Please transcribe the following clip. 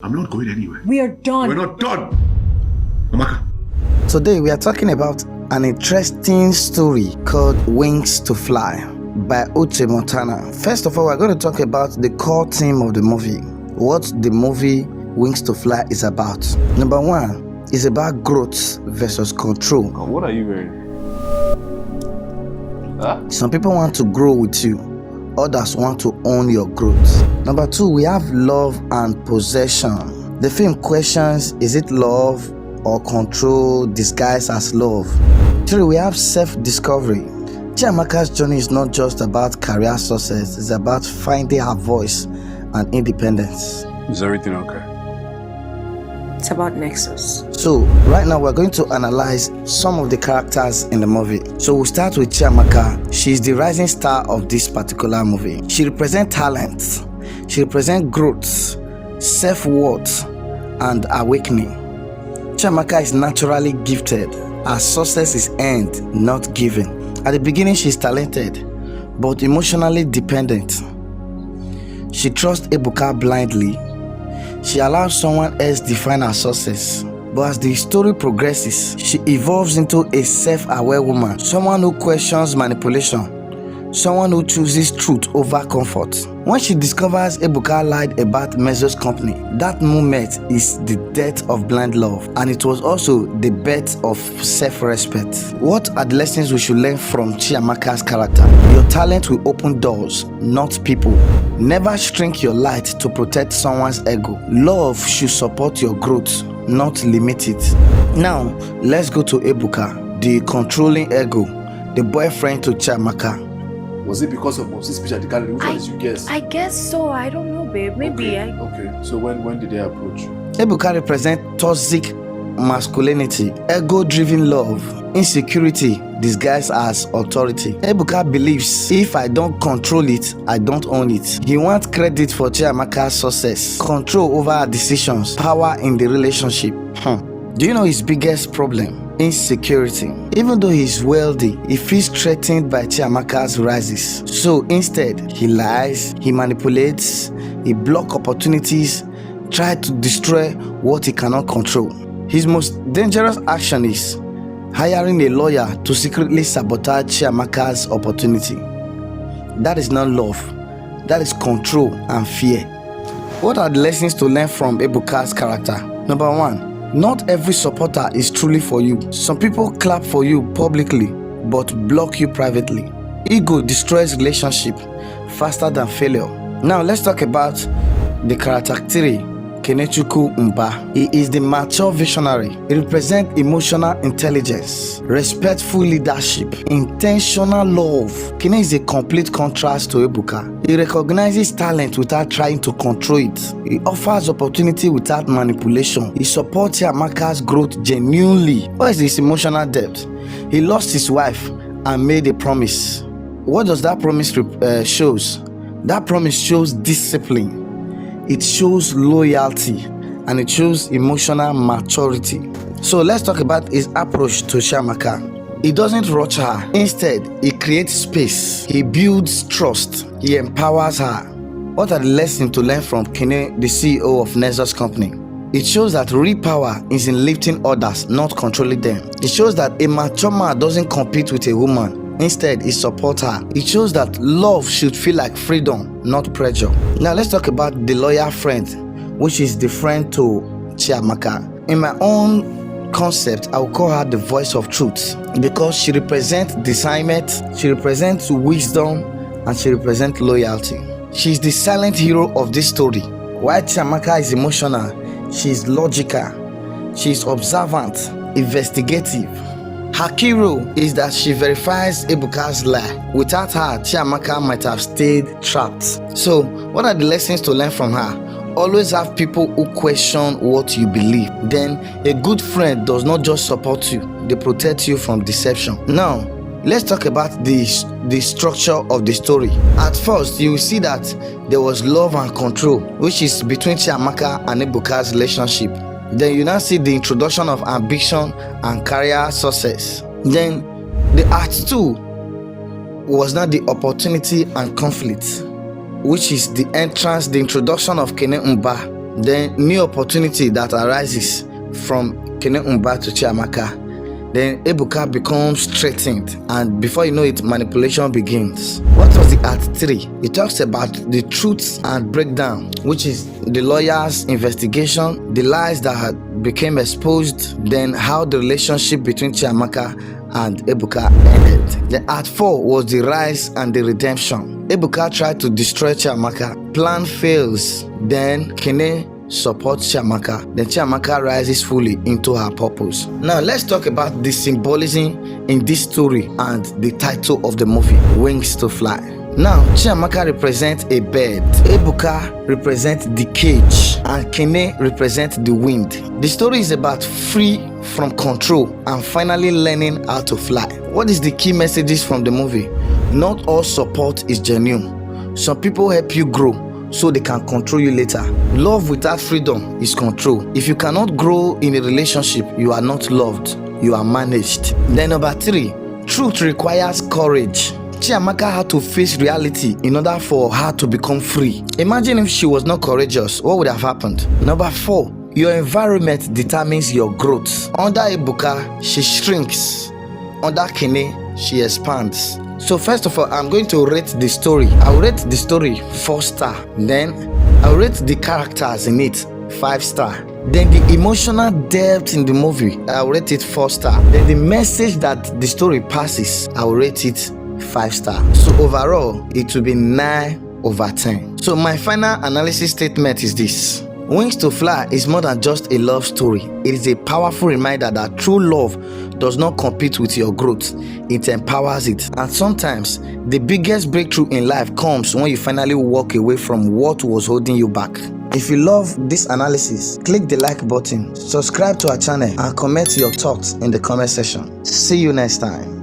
I'm not going anywhere. We are done. We're not done. Amaka. Today we are talking about an interesting story called Wings to Fly by UCHE Montana. First of all, we're going to talk about the core theme of the movie. What the movie Wings to Fly is about. Number one is about growth versus control. What are you wearing? Huh? Some people want to grow with you. Others want to own your growth. Number two, we have love and possession. The film questions, is it love or control disguised as love? Three, we have self-discovery. Chiamaka's journey is not just about career success, it's about finding her voice and independence. Is everything okay? It's about Nexus. So, right now we're going to analyze some of the characters in the movie. So we'll start with Chiamaka. She's the rising star of this particular movie. She represents talent. She represents growth, self-worth, and awakening. Chiamaka is naturally gifted. Her success is earned, not given. At the beginning, she's talented, but emotionally dependent. She trusts Ibuka blindly. She allows someone else define her success. But as the story progresses, she evolves into a self-aware woman, someone who questions manipulation, someone who chooses truth over comfort. When she discovers Ibuka lied about Mezo's company, that moment is the death of blind love, and it was also the birth of self-respect. What are the lessons we should learn from Chiamaka's character? Your talent will open doors, not people. Never shrink your light to protect someone's ego. Love should support your growth, not limit it. Now, let's go to Ibuka, the controlling ego, the boyfriend to Chiamaka. Was it because of Moses' speech at the gallery? Which one did you guess? I guess so. I don't know, babe. Maybe. Okay. So when did they approach? Ibuka represents toxic masculinity, ego-driven love, insecurity disguised as authority. Ibuka believes if I don't control it, I don't own it. He wants credit for Chiamaka's success, control over her decisions, power in the relationship. Do you know his biggest problem? Insecurity. Even though he's wealthy, he feels threatened by Chiamaka's rises. So instead, he lies, he manipulates, he blocks opportunities, tries to destroy what he cannot control. His most dangerous action is hiring a lawyer to secretly sabotage Chiamaka's opportunity. That is not love. That is control and fear. What are the lessons to learn from Ibuka's character? Number one, not every supporter is truly for you. Some people clap for you publicly, but block you privately. Ego destroys relationship faster than failure. Now let's talk about the character three, Kinetuku. He is the mature visionary. He represents emotional intelligence, respectful leadership, intentional love. Kine is a complete contrast to Ibuka. He recognizes talent without trying to control it. He offers opportunity without manipulation. He supports Chiamaka's growth genuinely. What is his emotional depth? He lost his wife and made a promise. What does that promise shows? That promise shows discipline. It shows loyalty, and it shows emotional maturity. So let's talk about his approach to Chiamaka. He doesn't rush her. Instead, he creates space. He builds trust. He empowers her. What are the lessons to learn from Kine, the CEO of Mezo's company? It shows that real power is in lifting others, not controlling them. It shows that a mature man doesn't compete with a woman. Instead, he supports her. It shows that love should feel like freedom, not pressure. Now, let's talk about the loyal friend, which is the friend to Chiamaka. In my own concept, I will call her the voice of truth because she represents discernment, she represents wisdom, and she represents loyalty. She's the silent hero of this story. While Chiamaka is emotional, she's logical, she's observant, investigative. Her key role is that she verifies Ibuka's lie. Without her, Chiamaka might have stayed trapped. So, what are the lessons to learn from her? Always have people who question what you believe. Then, a good friend does not just support you, they protect you from deception. Now, let's talk about the structure of the story. At first, you will see that there was love and control, which is between Chiamaka and Ibuka's relationship. Then you now see the introduction of ambition and career success. Then the act 2 was now the opportunity and conflict, which is the entrance, the introduction of Kinetuku. then new opportunity that arises from Kinetuku to Chiamaka. Then Ibuka becomes threatened, and before you know it, manipulation begins. What was the Act 3? It talks about the truth and breakdown, which is the lawyer's investigation, the lies that had became exposed, then how the relationship between Chiamaka and Ibuka ended. The Act 4 was the rise and the redemption. Ibuka tried to destroy Chiamaka, plan fails, then Kine supports Chiamaka, then Chiamaka rises fully into her purpose. Now let's talk about the symbolism in this story and the title of the movie, Wings to Fly. Now Chiamaka represents a bird, Ibuka represents the cage, and Kine represents the wind. The story is about free from control and finally learning how to fly. What is the key messages from the movie? Not all support is genuine. Some people help you grow so they can control you later. Love without freedom is control. If you cannot grow in a relationship, you are not loved, you are managed. Then number 3, truth requires courage. Chiamaka had to face reality in order for her to become free. Imagine if she was not courageous, what would have happened? Number 4, your environment determines your growth. Under Ibuka, she shrinks. Under Kine, she expands. So first of all, I'm going to rate the story. I'll rate the story 4 star. Then I'll rate the characters in it 5 star. Then the emotional depth in the movie, I'll rate it 4 star. Then the message that the story passes, I'll rate it 5 star. So overall, it will be 9/10. So my final analysis statement is this. Wings to Fly is more than just a love story. It is a powerful reminder that true love does not compete with your growth. It empowers it. And sometimes, the biggest breakthrough in life comes when you finally walk away from what was holding you back. If you love this analysis, click the like button, subscribe to our channel, and comment your thoughts in the comment section. See you next time.